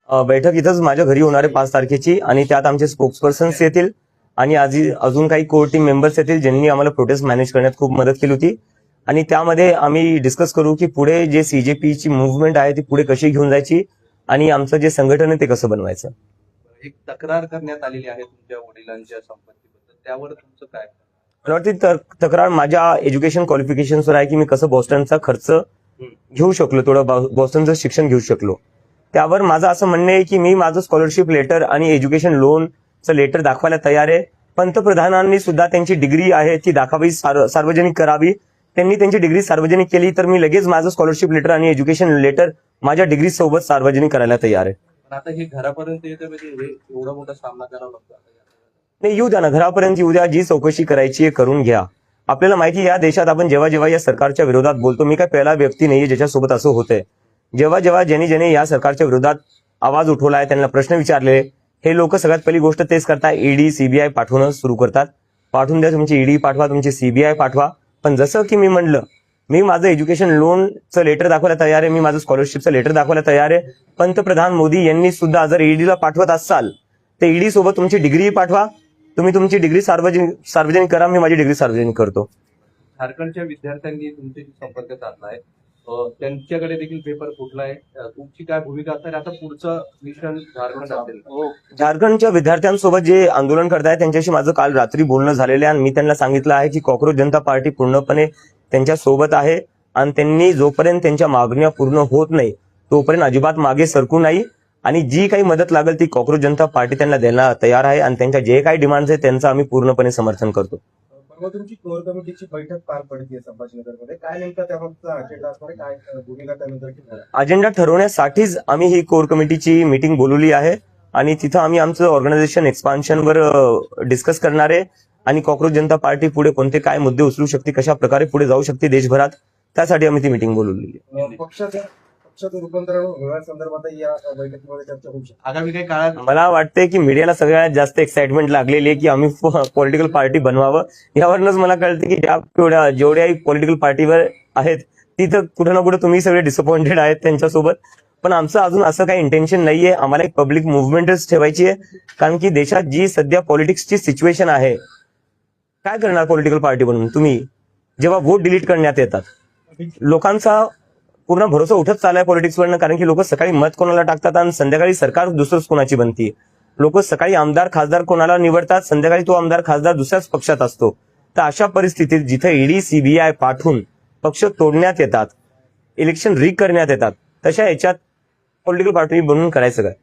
बैठक इथंच माझ्या घरी होणार आहे 5 तारखेची आणि त्यात आमचे स्पोक्सपर्सन्स येतील आणि अजून काही कोर टीम मेंबर्स येतील ज्यांनी आम्हाला प्रोटेस्ट मॅनेज करण्यात खूप मदत केली होती. आणि त्यामध्ये आम्ही डिस्कस करू की पुढे जे सीजेपीची मुव्हमेंट आहे ती पुढे कशी घेऊन जायची आणि आमचं जे संघटन आहे ते कसं बनवायचं. एक तक्रार करण्यात आलेली आहे तुमच्या वडिलांच्या संपत्तीबद्दल, त्यावर तुमचं काय? मला वाटतं तक्रार माझ्या एज्युकेशन क्वालिफिकेशनवर आहे की मी कसं बॉस्टनचा खर्च घेऊ शकलो, थोडं बॉस्टनचं शिक्षण घेऊ शकलो. त्यावर माझं असं म्हणणं आहे की मी माझं स्कॉलरशिप लेटर आणि एज्युकेशन लोनचं लेटर दाखवायला तयार आहे. पंतप्रधानांनी सुद्धा त्यांची डिग्री आहे ती दाखवावी, सार्वजनिक करावी. त्यांनी त्यांची डिग्री सार्वजनिक केली तर मी लगेच माझं स्कॉलरशिप लेटर आणि एज्युकेशन लेटर माझ्या डिग्री सोबत सार्वजनिक करायला तयार आहे. पण आता हे घरापर्यंत येतं म्हणजे हे एवढा मोठा सामना करावा लागतो. नाही, येऊ द्या ना, घरापर्यंत येऊ द्या. जी चौकशी करायची आहे करून घ्या. आपल्याला माहिती आहे या देशात आपण जेव्हा जेव्हा या सरकारच्या विरोधात बोलतो, मी काय पहिला व्यक्ती नाहीये ज्याच्यासोबत असं होतंय. जेव्हा जेव्हा ज्यांनी या सरकारच्या विरोधात आवाज उठवलाय, त्यांना प्रश्न विचारले, हे लोक सगळ्यात पहिली गोष्ट तेच करतात, ईडी सीबीआय पाठवणं सुरू करतात. पाठवून द्या, तुमची ईडी पाठवा, तुमची सीबीआय पाठवा. पण जसं की मी म्हणलं, मी माझं एज्युकेशन लोनचं लेटर दाखवायला तयार आहे, मी माझं स्कॉलरशिपचं लेटर दाखवायला तयार आहे. पंतप्रधान मोदी यांनी सुद्धा जर ईडीला पाठवत असाल तर ईडी सोबत तुमची डिग्री पाठवा. तुम्ही तुमची डिग्री सार्वजनिक करा, मी माझी डिग्री सार्वजनिक करतो. झारखंडच्या विद्यार्थ्यांनी तुमच्याशी संपर्क साधला आहे, त्यांच्याकडे देखील पेपर फुटलाय. तुमची काय भूमिका असणार? आता पुढचं मिशन झारखंड असेल. झारखंडच्या विद्यार्थ्यांसोबत जे आंदोलन करतायत त्यांच्याशी माझं काल रात्री बोलणं झालेलं आहे आणि मी त्यांना सांगितलं आहे की कॉक्रोच जनता पार्टी पूर्णपणे त्यांच्या सोबत आहे आणि त्यांनी जोपर्यंत त्यांच्या मागण्या पूर्ण होत नाही तोपर्यंत अजिबात मागे सरकू नाही आणि जी काही मदत लागेल ती कॉक्रोच जनता पार्टी त्यांना द्यायला तयार आहे आणि त्यांच्या जे काही डिमांड्स आहेत त्यांचं आम्ही पूर्णपणे समर्थन करतो. परवा तुमची कोर कमिटीची बैठक पार पडते संभाजीनगरमध्ये, काय नेमका त्याबाबतचा अजेंडा असणार आहे, काय भूमिका त्यानंतर? अजेंडा ठरवण्यासाठीच आम्ही ही कोर कमिटीची मीटिंग बोलवली आहे आणि तिथं आम्ही आमचं ऑर्गनायझेशन एक्सपान्शनवर डिस्कस करणार आहे आणि कॉक्रोच जनता पार्टी पुढे कोणते काय मुद्दे उचलू शकते, कशा प्रकारे पुढे जाऊ शकते देशभरात, त्यासाठी आम्ही ती मीटिंग बोलवली आहे. पक्षाचं रूपांतरण होण्यासंदर्भात या बैठकीमध्ये चर्चा होऊ शकते. आगामी काही काळात मला वाटतंय की मीडियाला सगळ्यात जास्त एक्साइटमेंट लागलेली आहे की आम्ही पॉलिटिकल पार्टी बनवावं. यावरूनच मला कळतं की जेवढ्याही पॉलिटिकल पार्टीवर आहेत तिथं कुठं ना कुठं तुम्ही सगळे डिसअपॉइंटेड आहेत त्यांच्यासोबत. पण आमचं अजून असं काही इंटेन्शन नाहीये. आम्हाला एक पब्लिक मुव्हमेंटच ठेवायची आहे, कारण की देशात जी सध्या पॉलिटिक्सची सिच्युएशन आहे, काय करणार पॉलिटिकल पार्टी बनून तुम्ही जेव्हा वोट डिलीट करण्यात येतात. लोकांचा पूर्ण भरोसा उठत चाललाय पॉलिटिक्सवरनं, कारण की लोक सकाळी मत कोणाला टाकतात आणि संध्याकाळी सरकार दुसरंच कोणाची बनती. लोक सकाळी आमदार खासदार कोणाला निवडतात, संध्याकाळी तो आमदार खासदार दुसऱ्याच पक्षात असतो. तर अशा परिस्थितीत जिथे ईडी सीबीआय पाठवून पक्ष तोडण्यात येतात, इलेक्शन रीक करण्यात येतात, तशा याच्यात पॉलिटिकल पार्टी बनवून करायचं काय?